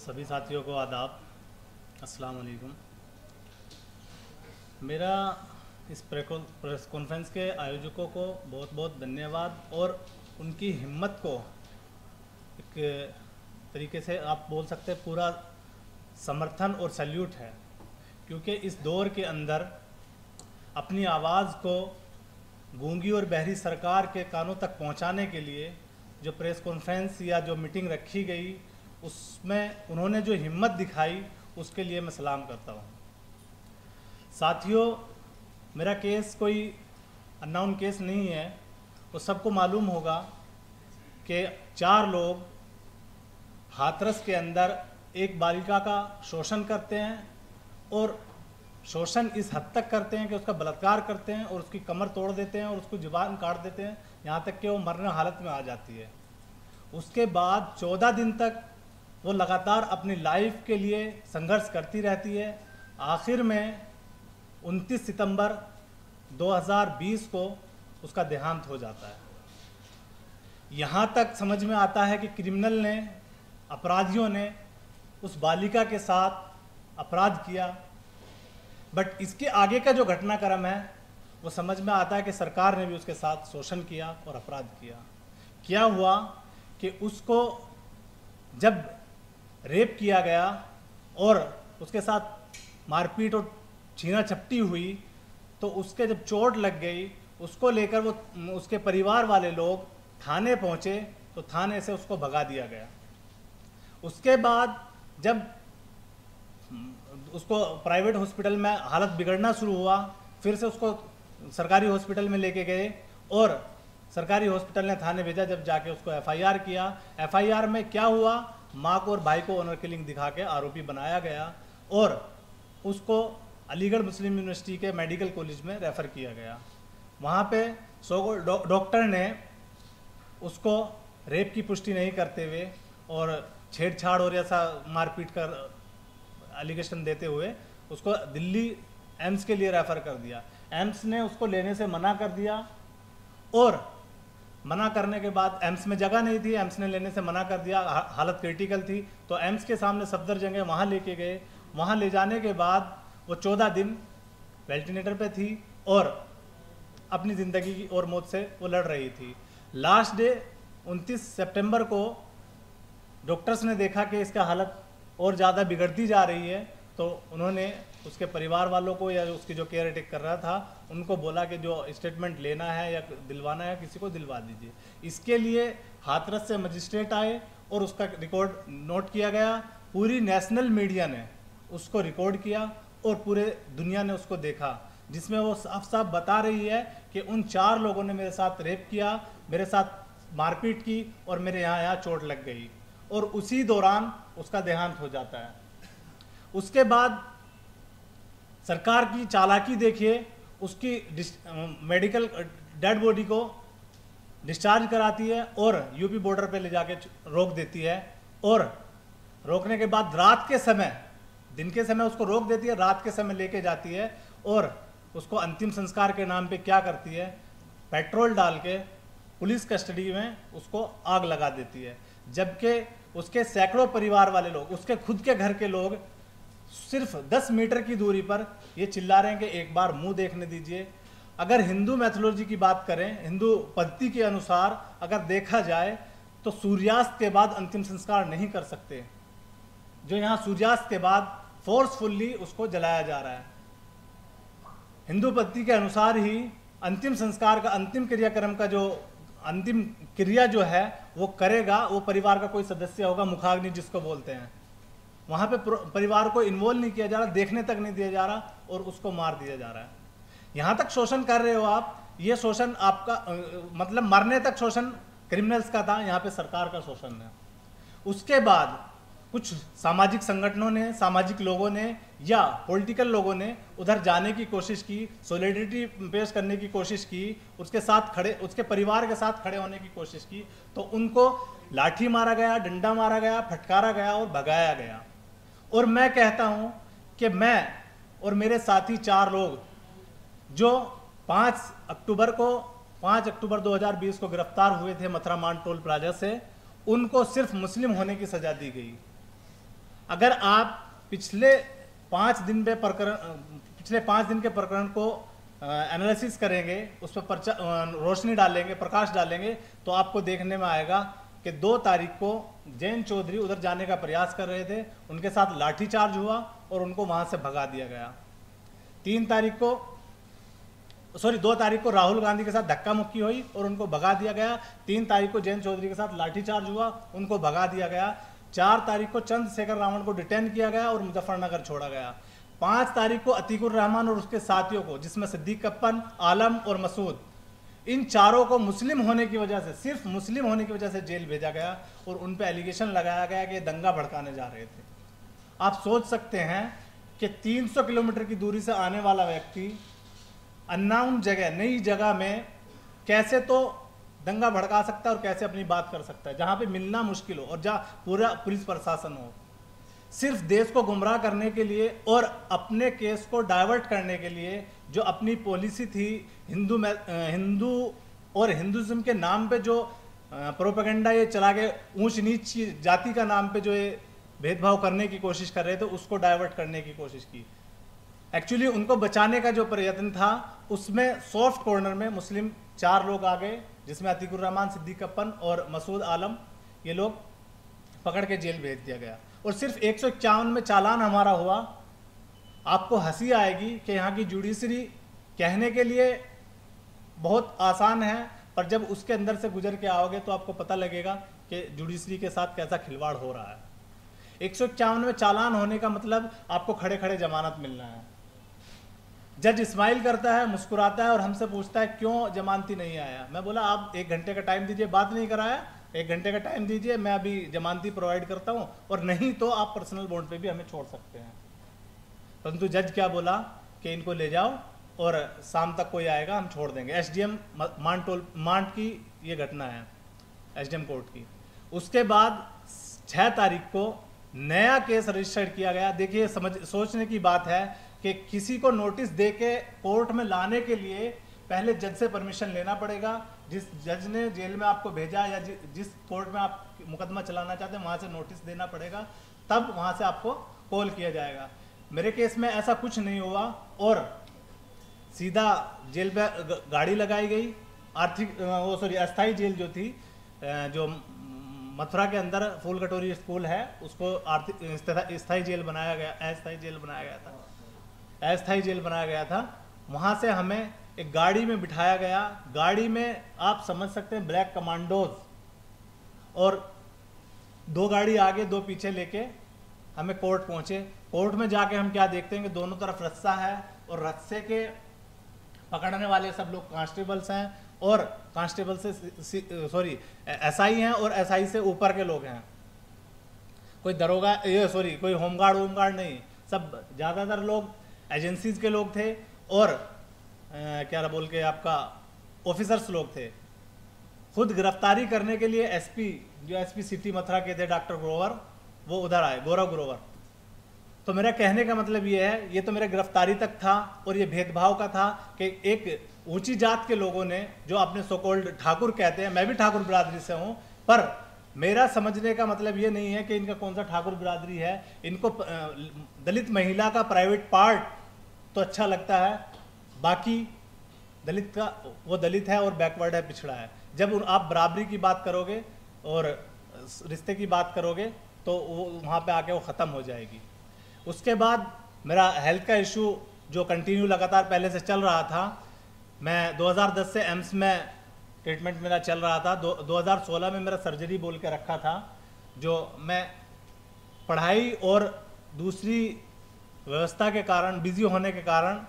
सभी साथियों को आदाब, अस्सलाम वालेकुम। मेरा इस प्रेस कॉन्फ्रेंस के आयोजकों को बहुत बहुत धन्यवाद और उनकी हिम्मत को एक तरीके से आप बोल सकते हैं पूरा समर्थन और सैल्यूट है, क्योंकि इस दौर के अंदर अपनी आवाज़ को गूंगी और बहरी सरकार के कानों तक पहुंचाने के लिए जो प्रेस कॉन्फ्रेंस या जो मीटिंग रखी गई उसमें उन्होंने जो हिम्मत दिखाई उसके लिए मैं सलाम करता हूं। साथियों, मेरा केस कोई अननोन केस नहीं है। वो सबको मालूम होगा कि 4 लोग हाथरस के अंदर एक बालिका का शोषण करते हैं और शोषण इस हद तक करते हैं कि उसका बलात्कार करते हैं और उसकी कमर तोड़ देते हैं और उसको जुबान काट देते हैं, यहाँ तक कि वो मरने हालत में आ जाती है। उसके बाद 14 दिन तक वो लगातार अपनी लाइफ के लिए संघर्ष करती रहती है। आखिर में 29 सितंबर 2020 को उसका देहांत हो जाता है। यहाँ तक समझ में आता है कि क्रिमिनल ने, अपराधियों ने उस बालिका के साथ अपराध किया, बट इसके आगे का जो घटनाक्रम है वो समझ में आता है कि सरकार ने भी उसके साथ शोषण किया और अपराध किया। क्या हुआ कि उसको जब रेप किया गया और उसके साथ मारपीट और छीना झपटी हुई तो उसके जब चोट लग गई, उसको लेकर वो उसके परिवार वाले लोग थाने पहुंचे तो थाने से उसको भगा दिया गया। उसके बाद जब उसको प्राइवेट हॉस्पिटल में हालत बिगड़ना शुरू हुआ, फिर से उसको सरकारी हॉस्पिटल में लेके गए और सरकारी हॉस्पिटल ने थाने भेजा। जब जाके उसको एफआईआर किया, एफआईआर में क्या हुआ, माँ को और भाई को ऑनर किलिंग दिखा के आरोपी बनाया गया और उसको अलीगढ़ मुस्लिम यूनिवर्सिटी के मेडिकल कॉलेज में रेफ़र किया गया। वहाँ पे डॉक्टर ने उसको रेप की पुष्टि नहीं करते हुए और छेड़छाड़ और ऐसा मारपीट कर एलिगेशन देते हुए उसको दिल्ली एम्स के लिए रेफ़र कर दिया। एम्स ने उसको लेने से मना कर दिया और मना करने के बाद एम्स में जगह नहीं थी, एम्स ने लेने से मना कर दिया, हालत क्रिटिकल थी। तो एम्स के सामने सफदरजंग है, वहाँ लेके गए। वहाँ ले जाने के बाद वो 14 दिन वेंटिलेटर पे थी और अपनी ज़िंदगी की और मौत से वो लड़ रही थी। लास्ट डे 29 सितंबर को डॉक्टर्स ने देखा कि इसका हालत और ज़्यादा बिगड़ती जा रही है, तो उन्होंने उसके परिवार वालों को या उसकी जो केयर टेक कर रहा था उनको बोला कि जो स्टेटमेंट लेना है या दिलवाना है किसी को दिलवा दीजिए। इसके लिए हाथरस से मजिस्ट्रेट आए और उसका रिकॉर्ड नोट किया गया। पूरी नेशनल मीडिया ने उसको रिकॉर्ड किया और पूरे दुनिया ने उसको देखा, जिसमें वो साफ साफ बता रही है कि उन 4 लोगों ने मेरे साथ रेप किया, मेरे साथ मारपीट की और मेरे यहाँ चोट लग गई और उसी दौरान उसका देहांत हो जाता है। उसके बाद सरकार की चालाकी देखिए, उसकी मेडिकल डेड बॉडी को डिस्चार्ज कराती है और यूपी बॉर्डर पे ले जाके रोक देती है और रोकने के बाद रात के समय, दिन के समय उसको रोक देती है, रात के समय लेके जाती है और उसको अंतिम संस्कार के नाम पे क्या करती है, पेट्रोल डाल के पुलिस कस्टडी में उसको आग लगा देती है। जबकि उसके सैकड़ों परिवार वाले लोग, उसके खुद के घर के लोग सिर्फ 10 मीटर की दूरी पर ये चिल्ला रहे हैं कि एक बार मुंह देखने दीजिए। अगर हिंदू मैथोलॉजी की बात करें, हिंदू पद्धति के अनुसार अगर देखा जाए तो सूर्यास्त के बाद अंतिम संस्कार नहीं कर सकते। जो यहाँ सूर्यास्त के बाद फोर्सफुल्ली उसको जलाया जा रहा है। हिंदू पद्धति के अनुसार ही अंतिम संस्कार का, अंतिम क्रियाक्रम का जो अंतिम क्रिया जो है वो करेगा वो परिवार का कोई सदस्य होगा, मुखाग्नि जिसको बोलते हैं। वहाँ पे परिवार को इन्वॉल्व नहीं किया जा रहा, देखने तक नहीं दिया जा रहा और उसको मार दिया जा रहा है। यहाँ तक शोषण कर रहे हो आप, ये शोषण आपका मतलब मरने तक शोषण क्रिमिनल्स का था, यहाँ पे सरकार का शोषण है। उसके बाद कुछ सामाजिक संगठनों ने, सामाजिक लोगों ने या पॉलिटिकल लोगों ने उधर जाने की कोशिश की, सॉलिडेरिटी पेश करने की कोशिश की, उसके साथ खड़े, उसके परिवार के साथ खड़े होने की कोशिश की, तो उनको लाठी मारा गया, डंडा मारा गया, फटकारा गया और भगाया गया। और मैं कहता हूं कि मैं और मेरे साथी 4 लोग जो 5 अक्टूबर 2020 को गिरफ्तार हुए थे मथुरा मान टोल प्लाजा से, उनको सिर्फ मुस्लिम होने की सजा दी गई। अगर आप पिछले 5 दिन के प्रकरण को एनालिसिस करेंगे, उस पर रोशनी डालेंगे, प्रकाश डालेंगे, तो आपको देखने में आएगा कि 2 तारीख को जैन चौधरी उधर जाने का प्रयास कर रहे थे, उनके साथ लाठीचार्ज हुआ और उनको वहां से भगा दिया गया। 2 तारीख को राहुल गांधी के साथ धक्का मुक्की हुई और उनको भगा दिया गया। 3 तारीख को जैन चौधरी के साथ लाठीचार्ज हुआ, उनको भगा दिया गया। 4 तारीख को चंद्रशेखर रावण को डिटेन किया गया और मुजफ्फरनगर छोड़ा गया। 5 तारीख को अतीकुर रहमान और उसके साथियों को, जिसमें सिद्दीक कप्पन, आलम और मसूद, इन चारों को मुस्लिम होने की वजह से, सिर्फ मुस्लिम होने की वजह से जेल भेजा गया और उन पर एलिगेशन लगाया गया कि दंगा भड़काने जा रहे थे। आप सोच सकते हैं कि 300 किलोमीटर की दूरी से आने वाला व्यक्ति अननोन जगह, नई जगह में कैसे तो दंगा भड़का सकता है और कैसे अपनी बात कर सकता है, जहां पे मिलना मुश्किल हो और जहां पूरा पुलिस प्रशासन हो। सिर्फ देश को गुमराह करने के लिए और अपने केस को डाइवर्ट करने के लिए जो अपनी पॉलिसी थी, हिंदू और हिंदुइज्म के नाम पे जो प्रोपेगेंडा ये चला के ऊंच नीच जाति का नाम पे जो ये भेदभाव करने की कोशिश कर रहे थे, उसको डाइवर्ट करने की कोशिश की। एक्चुअली उनको बचाने का जो प्रयत्न था, उसमें सॉफ्ट कॉर्नर में मुस्लिम 4 लोग आ गए, जिसमें अतीकुर रहमान, सिद्दीक कप्पन और मसूद आलम, ये लोग पकड़ के जेल भेज दिया गया। और सिर्फ 151 में चालान हमारा हुआ। आपको हंसी आएगी कि यहाँ की जुडिशरी कहने के लिए बहुत आसान है, पर जब उसके अंदर से गुजर के आओगे तो आपको पता लगेगा कि जुडिशरी के साथ कैसा खिलवाड़ हो रहा है। 151 में चालान होने का मतलब आपको खड़े खड़े जमानत मिलना है। जज स्माइल करता है, मुस्कुराता है और हमसे पूछता है क्यों जमानती नहीं आया। मैं बोला आप 1 घंटे का टाइम दीजिए, बात नहीं कराया, 1 घंटे का टाइम दीजिए, मैं अभी जमानती प्रोवाइड करता हूँ, और नहीं तो आप पर्सनल बॉन्ड पे भी हमें छोड़ सकते हैं। परंतु जज क्या बोला कि इनको ले जाओ और शाम तक कोई आएगा, हम छोड़ देंगे। एसडीएम मांड की ये घटना है, एसडीएम कोर्ट की। उसके बाद 6 तारीख को नया केस रजिस्टर्ड किया गया। देखिए, सोचने की बात है कि किसी को नोटिस दे के कोर्ट में लाने के लिए पहले जज से परमिशन लेना पड़ेगा। जिस जज ने जेल में आपको भेजा या जिस कोर्ट में आप मुकदमा चलाना चाहते हैं, वहां से नोटिस देना पड़ेगा, तब वहां से आपको कॉल किया जाएगा। मेरे केस में ऐसा कुछ नहीं हुआ और सीधा जेल पे गाड़ी लगाई गई। अस्थाई जेल जो थी, जो मथुरा के अंदर फूल कटोरी स्कूल है, उसको अस्थाई जेल बनाया गया, अस्थाई जेल बनाया गया था। वहां से हमें एक गाड़ी में बिठाया गया। गाड़ी में आप समझ सकते हैं ब्लैक कमांडोज, और 2 गाड़ी आगे 2 पीछे लेके हमें कोर्ट पहुंचे। कोर्ट में जाके हम क्या देखते हैं कि दोनों तरफ रस्सा है और रस्से के पकड़ने वाले सब लोग कांस्टेबल्स हैं और कांस्टेबल से एसआई हैं और एसआई से ऊपर के लोग हैं। कोई दरोगा कोई होमगार्ड नहीं, सब ज़्यादातर लोग एजेंसीज के लोग थे और क्या बोल के आपका ऑफिसर्स लोग थे। खुद गिरफ्तारी करने के लिए एसपी सिटी मथुरा के थे डॉक्टर ग्रोवर, वो उधर आए, गौरव ग्रोवर। तो मेरा कहने का मतलब ये है, ये तो मेरे गिरफ्तारी तक था और ये भेदभाव का था कि एक ऊंची जात के लोगों ने, जो अपने सो कॉल्ड ठाकुर कहते हैं, मैं भी ठाकुर बिरादरी से हूं, पर मेरा समझने का मतलब ये नहीं है कि इनका कौन सा ठाकुर बिरादरी है। इनको दलित महिला का प्राइवेट पार्ट तो अच्छा लगता है, बाकी दलित का, वो दलित है और बैकवर्ड है, पिछड़ा है। जब आप बराबरी की बात करोगे और रिश्ते की बात करोगे तो वो वहाँ पे आके वो ख़त्म हो जाएगी। उसके बाद मेरा हेल्थ का इशू जो कंटिन्यू लगातार पहले से चल रहा था, मैं 2010 से एम्स में ट्रीटमेंट मेरा चल रहा था। 2016 में मेरा सर्जरी बोल के रखा था, जो मैं पढ़ाई और दूसरी व्यवस्था के कारण, बिजी होने के कारण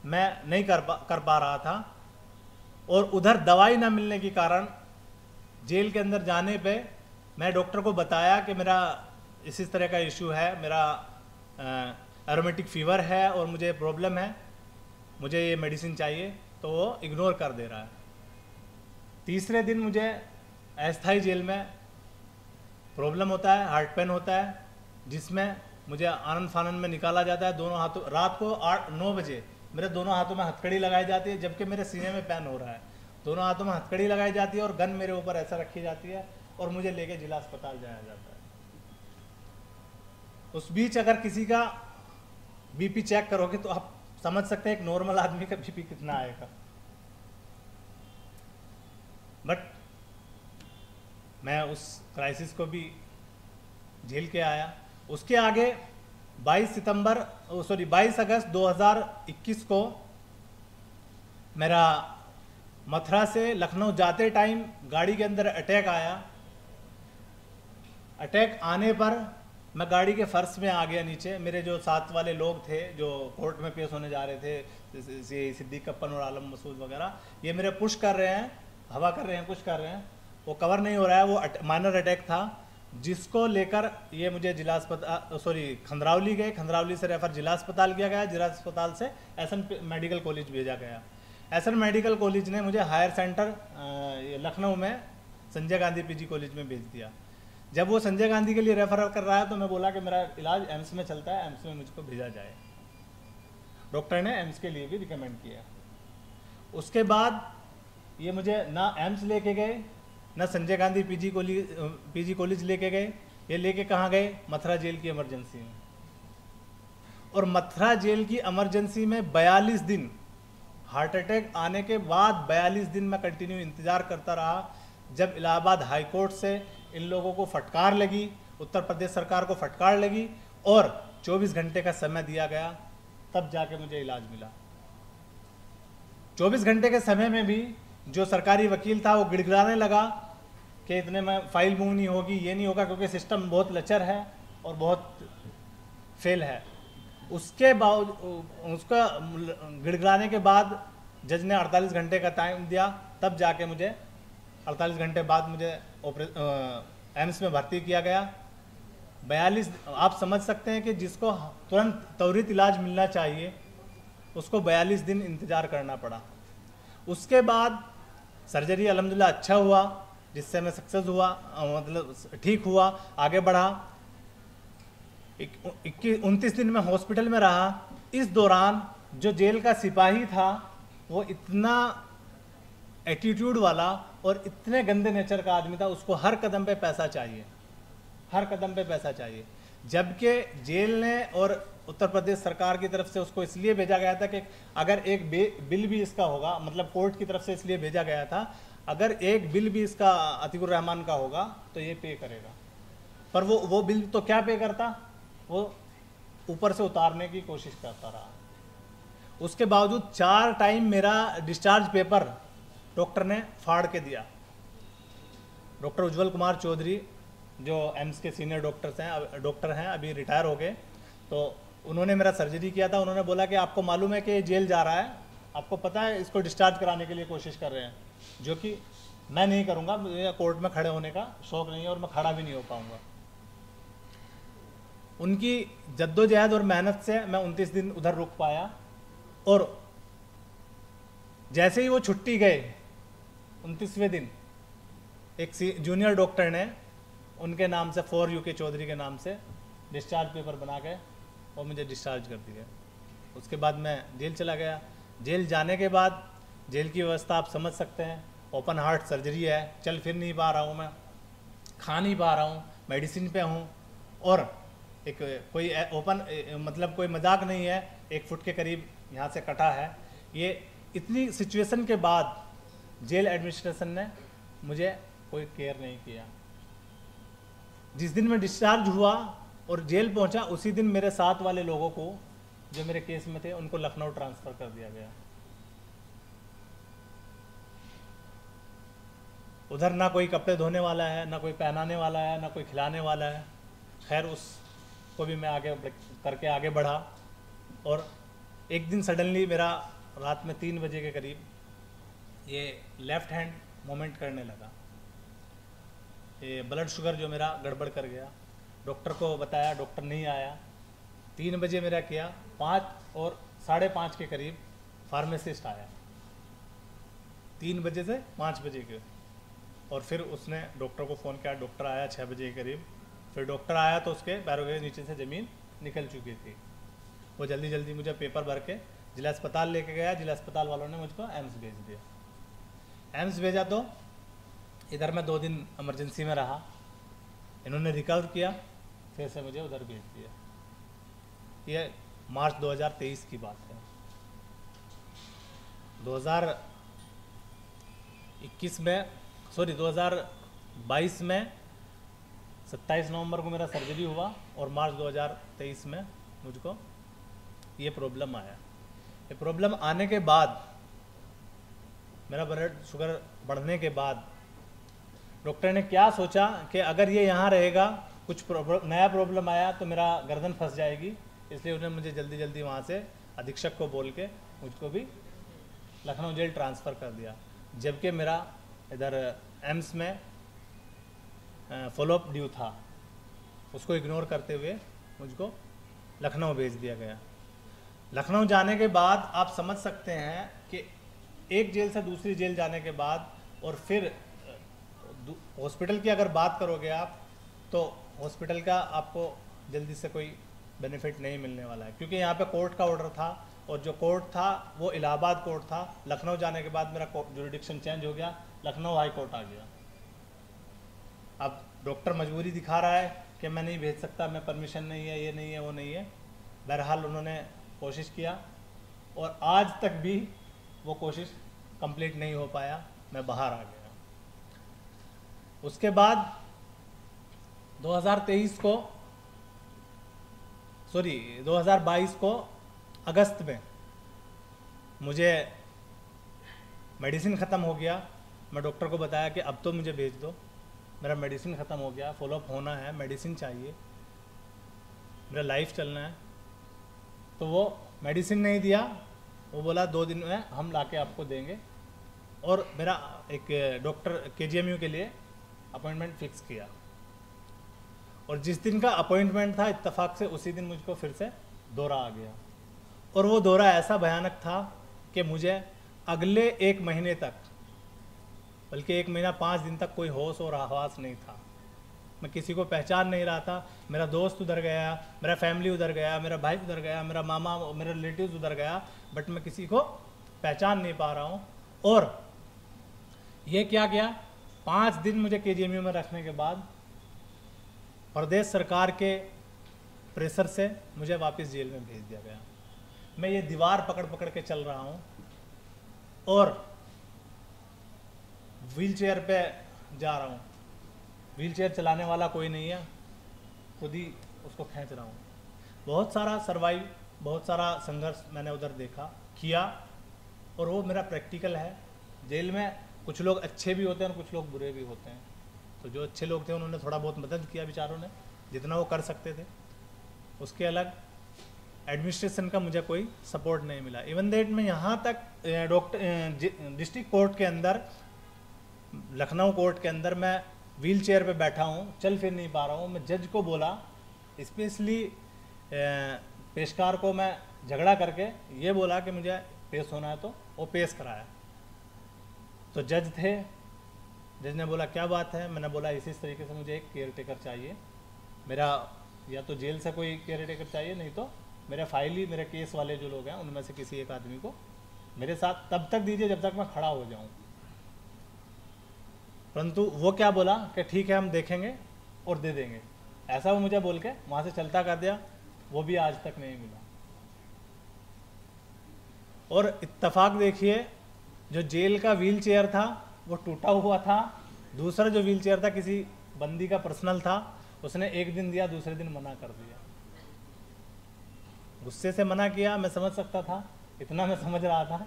मैं नहीं कर पा रहा था, और उधर दवाई ना मिलने के कारण जेल के अंदर जाने पे मैं डॉक्टर को बताया कि मेरा इसी तरह का इशू है, मेरा एरोमेटिक फीवर है और मुझे प्रॉब्लम है, मुझे ये मेडिसिन चाहिए, तो वो इग्नोर कर दे रहा है। तीसरे दिन मुझे अस्थाई जेल में प्रॉब्लम होता है, हार्ट पेन होता है, जिसमें मुझे आनंद फानन में निकाला जाता है। दोनों हाथों, रात को 8-9 बजे मेरे दोनों हाथों में हथकड़ी लगाई जाती है, जबकि मेरे सीने में पेन हो रहा है। दोनों हाथों में हथकड़ी लगाई जाती है और गन मेरे ऊपर ऐसा रखी जाती है और मुझे लेके जिला अस्पताल जाया जाता है। उस बीच अगर किसी का बीपी चेक करोगे तो आप समझ सकते हैं एक नॉर्मल आदमी का बीपी कितना आएगा। बट मैं उस क्राइसिस को भी झेल के आया। उसके आगे 22 अगस्त 2021 को मेरा मथुरा से लखनऊ जाते टाइम गाड़ी के अंदर अटैक आया। अटैक आने पर मैं गाड़ी के फर्श में आ गया नीचे। मेरे जो साथ वाले लोग थे जो कोर्ट में पेश होने जा रहे थे, सिद्दीक कप्पन और आलम मसूद वगैरह, ये मेरे पुश कर रहे हैं, हवा कर रहे हैं, पुश कर रहे हैं। वो कवर नहीं हो रहा है, वो माइनर अटैक था, जिसको लेकर ये मुझे जिला अस्पताल खंदरावली गए। खंदरावली से रेफर जिला अस्पताल किया गया। जिला अस्पताल से एसएन मेडिकल कॉलेज भेजा गया। एसएन मेडिकल कॉलेज ने मुझे हायर सेंटर लखनऊ में संजय गांधी पीजी कॉलेज में भेज दिया। जब वो संजय गांधी के लिए रेफर कर रहा है तो मैं बोला कि मेरा इलाज एम्स में चलता है, एम्स में मुझको भेजा जाए। डॉक्टर ने एम्स के लिए भी रिकमेंड किया। उसके बाद ये मुझे ना एम्स लेके गए ना संजय गांधी पीजी कॉलेज लेके गए। ये लेके कहाँ गए? मथुरा जेल की इमरजेंसी में। और मथुरा जेल की इमरजेंसी में 42 दिन, हार्ट अटैक आने के बाद 42 दिन मैं कंटिन्यू इंतजार करता रहा। जब इलाहाबाद हाई कोर्ट से इन लोगों को फटकार लगी, उत्तर प्रदेश सरकार को फटकार लगी और 24 घंटे का समय दिया गया, तब जाके मुझे इलाज मिला। 24 घंटे के समय में भी जो सरकारी वकील था वो गिड़गिड़ाने लगा कि इतने में फाइल मूव नहीं होगी, ये नहीं होगा, क्योंकि सिस्टम बहुत लचर है और बहुत फेल है। उसके बावजूद उसका गिड़गिड़ाने के बाद जज ने 48 घंटे का टाइम दिया, तब जाके मुझे 48 घंटे बाद मुझे एम्स में भर्ती किया गया। 42, आप समझ सकते हैं कि जिसको तुरंत त्वरित इलाज मिलना चाहिए उसको 42 दिन इंतज़ार करना पड़ा। उसके बाद सर्जरी अल्हम्दुलिल्लाह अच्छा हुआ, जिससे मैं सक्सेस हुआ, मतलब ठीक हुआ, आगे बढ़ा। 29 दिन में हॉस्पिटल में रहा। इस दौरान जो जेल का सिपाही था वो इतना एटीट्यूड वाला और इतने गंदे नेचर का आदमी था, उसको हर कदम पे पैसा चाहिए, हर कदम पे पैसा चाहिए। जबकि जेल ने और उत्तर प्रदेश सरकार की तरफ से उसको इसलिए भेजा गया था कि अगर एक बिल भी इसका होगा, मतलब कोर्ट की तरफ से इसलिए भेजा गया था, अगर एक बिल भी इसका अतीकुर रहमान का होगा तो ये पे करेगा। पर वो बिल तो क्या पे करता, वो ऊपर से उतारने की कोशिश करता रहा। उसके बावजूद 4 टाइम मेरा डिस्चार्ज पेपर डॉक्टर ने फाड़ के दिया। डॉक्टर उज्जवल कुमार चौधरी जो एम्स के सीनियर डॉक्टर हैं, अभी रिटायर हो गए, तो उन्होंने मेरा सर्जरी किया था। उन्होंने बोला कि आपको मालूम है कि ये जेल जा रहा है, आपको पता है, इसको डिस्चार्ज कराने के लिए कोशिश कर रहे हैं, जो कि मैं नहीं करूँगा, मुझे कोर्ट में खड़े होने का शौक़ नहीं है और मैं खड़ा भी नहीं हो पाऊँगा। उनकी जद्दोजहद और मेहनत से मैं 29 दिन उधर रुक पाया। और जैसे ही वो छुट्टी गए 29वें दिन एक जूनियर डॉक्टर ने उनके नाम से 4 UK चौधरी के नाम से डिस्चार्ज पेपर बना के और मुझे डिस्चार्ज कर दिया। उसके बाद मैं जेल चला गया। जेल जाने के बाद जेल की व्यवस्था आप समझ सकते हैं, ओपन हार्ट सर्जरी है, चल फिर नहीं पा रहा हूँ, मैं खा नहीं पा रहा हूँ, मेडिसिन पे हूँ, और एक कोई ओपन मतलब कोई मजाक नहीं है, 1 फुट के करीब यहाँ से कटा है। ये इतनी सिचुएशन के बाद जेल एडमिनिस्ट्रेशन ने मुझे कोई केयर नहीं किया। जिस दिन मैं डिस्चार्ज हुआ और जेल पहुंचा, उसी दिन मेरे साथ वाले लोगों को जो मेरे केस में थे उनको लखनऊ ट्रांसफ़र कर दिया गया। उधर ना कोई कपड़े धोने वाला है, ना कोई पहनाने वाला है, ना कोई खिलाने वाला है। खैर उसको भी मैं आगे करके आगे बढ़ा। और एक दिन सडनली मेरा रात में 3 बजे के करीब ये लेफ़्ट हैंड मूवमेंट करने लगा। ये ब्लड शुगर जो मेरा गड़बड़ कर गया। डॉक्टर को बताया, डॉक्टर नहीं आया। 3 बजे मेरा किया, 5 और 5:30 के करीब फार्मासिस्ट आया, 3 बजे से 5 बजे के। और फिर उसने डॉक्टर को फ़ोन किया, डॉक्टर आया 6 बजे के करीब। फिर डॉक्टर आया तो उसके पैरों के नीचे से ज़मीन निकल चुकी थी। वो जल्दी जल्दी मुझे पेपर भर के जिला अस्पताल लेके गया। जिला अस्पताल वालों ने मुझको एम्स भेज दिया। एम्स भेजा तो इधर मैं 2 दिन इमरजेंसी में रहा। इन्होंने रिकवर किया, फिर से मुझे उधर भेज दिया। ये मार्च 2023 की बात है। 2022 में 27 नवंबर को मेरा सर्जरी हुआ और मार्च 2023 में मुझको ये प्रॉब्लम आया। ये प्रॉब्लम आने के बाद, मेरा ब्लड शुगर बढ़ने के बाद डॉक्टर ने क्या सोचा कि अगर ये यहाँ रहेगा, कुछ नया प्रॉब्लम आया तो मेरा गर्दन फंस जाएगी, इसलिए उन्होंने मुझे जल्दी जल्दी वहाँ से अधीक्षक को बोल के मुझको भी लखनऊ जेल ट्रांसफ़र कर दिया। जबकि मेरा इधर एम्स में फॉलोअप ड्यू था, उसको इग्नोर करते हुए मुझको लखनऊ भेज दिया गया। लखनऊ जाने के बाद आप समझ सकते हैं कि एक जेल से दूसरी जेल जाने के बाद और फिर हॉस्पिटल की अगर बात करोगे आप, तो हॉस्पिटल का आपको जल्दी से कोई बेनिफिट नहीं मिलने वाला है, क्योंकि यहाँ पे कोर्ट का ऑर्डर था और जो कोर्ट था वो इलाहाबाद कोर्ट था। लखनऊ जाने के बाद मेरा जुरिडिक्शन चेंज हो गया, लखनऊ हाई कोर्ट आ गया। अब डॉक्टर मजबूरी दिखा रहा है कि मैं नहीं भेज सकता, मैं परमिशन नहीं है, ये नहीं है, वो नहीं है। बहरहाल उन्होंने कोशिश किया और आज तक भी वो कोशिश कंप्लीट नहीं हो पाया, मैं बाहर आ गया। उसके बाद 2022 को अगस्त में मुझे मेडिसिन ख़त्म हो गया। मैं डॉक्टर को बताया कि अब तो मुझे भेज दो, मेरा मेडिसिन ख़त्म हो गया, फॉलोअप होना है, मेडिसिन चाहिए, मेरा लाइफ चलना है। तो वो मेडिसिन नहीं दिया, वो बोला 2 दिन में हम लाके आपको देंगे, और मेरा एक डॉक्टर KGMU के लिए अपॉइंटमेंट फिक्स किया। और जिस दिन का अपॉइंटमेंट था, इत्तेफाक से उसी दिन मुझको फिर से दौरा आ गया। और वो दौरा ऐसा भयानक था कि मुझे अगले 1 महीने तक, बल्कि 1 महीना 5 दिन तक कोई होश और आवास नहीं था। मैं किसी को पहचान नहीं रहा था। मेरा दोस्त उधर गया, मेरा फैमिली उधर गया, मेरा भाई उधर गया, मेरा मामा, मेरे रिलेटिव्स उधर गया, बट मैं किसी को पहचान नहीं पा रहा हूँ। और ये क्या किया, 5 दिन मुझे KGMU में रखने के बाद प्रदेश सरकार के प्रेशर से मुझे वापस जेल में भेज दिया गया। मैं ये दीवार पकड़ पकड़ के चल रहा हूँ और व्हील चेयर पे जा रहा हूँ। व्हील चेयर चलाने वाला कोई नहीं है, खुद ही उसको खींच रहा हूँ। बहुत सारा सर्वाइव, बहुत सारा संघर्ष मैंने उधर देखा, किया, और वो मेरा प्रैक्टिकल है। जेल में कुछ लोग अच्छे भी होते हैं और कुछ लोग बुरे भी होते हैं। तो जो अच्छे लोग थे उन्होंने थोड़ा बहुत मदद किया बेचारों ने, जितना वो कर सकते थे। उसके अलग एडमिनिस्ट्रेशन का मुझे कोई सपोर्ट नहीं मिला। इवन दैट मैं यहाँ तक डिस्ट्रिक्ट कोर्ट के अंदर, लखनऊ कोर्ट के अंदर मैं व्हील चेयर पर बैठा हूँ, चल फिर नहीं पा रहा हूँ। मैं जज को बोला, स्पेशली पेशकार को मैं झगड़ा करके ये बोला कि मुझे पेश होना है, तो वो पेश कराया। तो जज थे, जज ने बोला क्या बात है, मैंने बोला इसी तरीके से मुझे एक केयर टेकर चाहिए, मेरा या तो जेल से कोई केयर टेकर चाहिए, नहीं तो मेरे फाइली, मेरे केस वाले जो लोग हैं उनमें से किसी एक आदमी को मेरे साथ तब तक दीजिए जब तक मैं खड़ा हो जाऊं। परंतु वो क्या बोला कि ठीक है हम देखेंगे और दे देंगे, ऐसा वो मुझे बोल के वहाँ से चलता कर दिया। वो भी आज तक नहीं मिला। और इत्तेफाक देखिए, जो जेल का व्हील चेयर था वो टूटा हुआ था, दूसरा जो व्हील चेयर था किसी बंदी का पर्सनल था, उसने एक दिन दिया, दूसरे दिन मना कर दिया। गुस्से से मना किया, मैं समझ सकता था, इतना मैं समझ रहा था,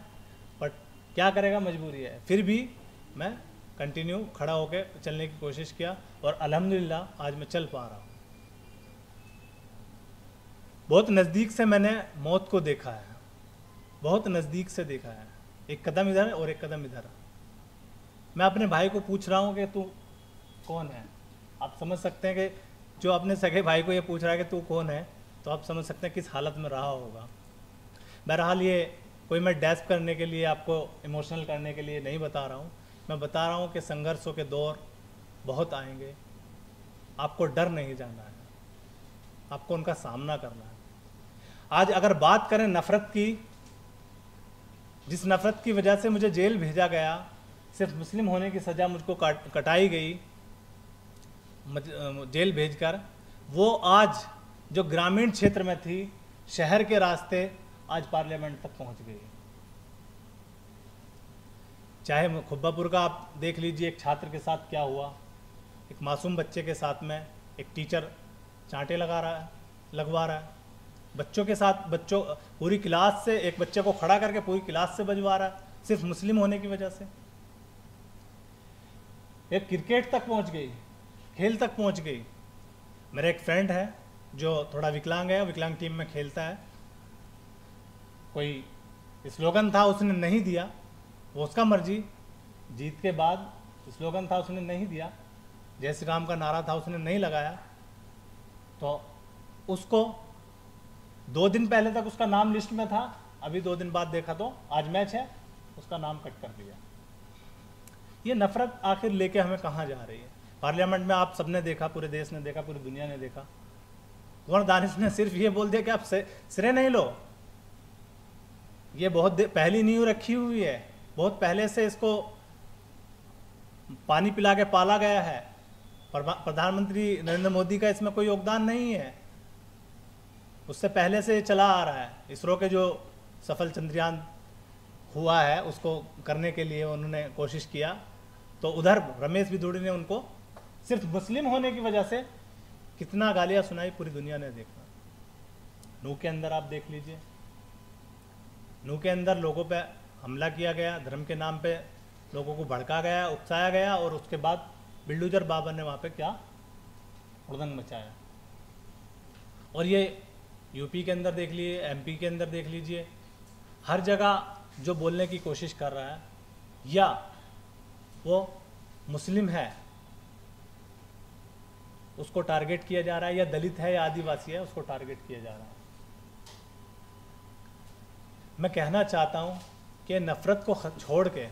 बट क्या करेगा, मजबूरी है। फिर भी मैं कंटिन्यू खड़ा होकर चलने की कोशिश किया और अल्हम्दुलिल्लाह आज मैं चल पा रहा हूँ। बहुत नज़दीक से मैंने मौत को देखा है, बहुत नज़दीक से देखा है, एक कदम इधर और एक कदम इधर। मैं अपने भाई को पूछ रहा हूँ कि तू कौन है। आप समझ सकते हैं कि जो अपने सगे भाई को ये पूछ रहा है कि तू कौन है, तो आप समझ सकते हैं किस हालत में रहा होगा। बहरहाल ये कोई मैं डैश करने के लिए, आपको इमोशनल करने के लिए नहीं बता रहा हूँ। मैं बता रहा हूँ कि संघर्षों के दौर बहुत आएंगे, आपको डर नहीं जाना है, आपको उनका सामना करना है। आज अगर बात करें नफ़रत की, जिस नफ़रत की वजह से मुझे जेल भेजा गया, सिर्फ मुस्लिम होने की सज़ा मुझको कटाई गई जेल भेजकर, वो आज जो ग्रामीण क्षेत्र में थी, शहर के रास्ते आज पार्लियामेंट तक पहुंच गई। चाहे खुब्बापुर का आप देख लीजिए, एक छात्र के साथ क्या हुआ। एक मासूम बच्चे के साथ में एक टीचर चांटे लगवा रहा है। बच्चों के साथ पूरी क्लास से एक बच्चे को खड़ा करके पूरी क्लास से बजवा रहा है, सिर्फ मुस्लिम होने की वजह से। एक क्रिकेट तक पहुंच गई, खेल तक पहुंच गई। मेरा एक फ्रेंड है जो थोड़ा विकलांग है, विकलांग टीम में खेलता है। कोई स्लोगन था, उसने नहीं दिया, वो उसका मर्जी। जीत के बाद स्लोगन था, उसने नहीं दिया। जय श्री राम का नारा था, उसने नहीं लगाया। तो उसको 2 दिन पहले तक उसका नाम लिस्ट में था, अभी 2 दिन बाद देखा तो आज मैच है, उसका नाम कट कर दिया। ये नफरत आखिर लेके हमें कहाँ जा रही है? पार्लियामेंट में आप सबने देखा, पूरे देश ने देखा, पूरी दुनिया ने देखा, कुंवर दानिश ने सिर्फ ये बोल दिया कि आप सिरे नहीं लो। ये बहुत पहली नींव रखी हुई है, बहुत पहले से इसको पानी पिला के पाला गया है। प्रधानमंत्री नरेंद्र मोदी का इसमें कोई योगदान नहीं है, उससे पहले से चला आ रहा है। इसरो के जो सफल चंद्रयान हुआ है उसको करने के लिए उन्होंने कोशिश किया, तो उधर रमेश बिधूड़ी ने उनको सिर्फ मुस्लिम होने की वजह से कितना गालियां सुनाई, पूरी दुनिया ने देखा। नूह के अंदर आप देख लीजिए, नूह के अंदर लोगों पे हमला किया गया, धर्म के नाम पे लोगों को भड़का गया, उकसाया गया, और उसके बाद बिल्डूजर बाबा ने वहाँ पे क्या हुड़दंग मचाया। और ये यूपी के अंदर देख लीजिए, एमपी के अंदर देख लीजिए, हर जगह जो बोलने की कोशिश कर रहा है या वो मुस्लिम है उसको टारगेट किया जा रहा है, या दलित है या आदिवासी है उसको टारगेट किया जा रहा है। मैं कहना चाहता हूं कि नफरत को छोड़ के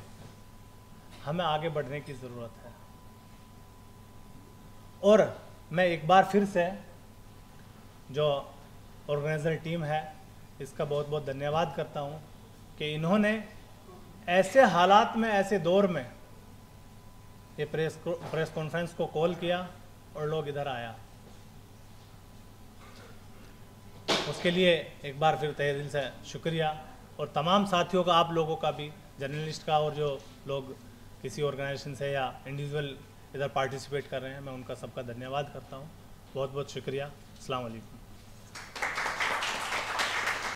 हमें आगे बढ़ने की ज़रूरत है। और मैं एक बार फिर से जो ऑर्गेनाइजर टीम है इसका बहुत बहुत धन्यवाद करता हूं कि इन्होंने ऐसे हालात में, ऐसे दौर में ये प्रेस कॉन्फ्रेंस को कॉल किया और लोग इधर आया। उसके लिए एक बार फिर तहे दिल से शुक्रिया। और तमाम साथियों का, आप लोगों का भी, जर्नलिस्ट का, और जो लोग किसी ऑर्गेनाइजेशन से या इंडिविजुअल इधर पार्टिसिपेट कर रहे हैं, मैं उनका सबका धन्यवाद करता हूँ। बहुत बहुत शुक्रिया। अस्सलाम वालेकुम।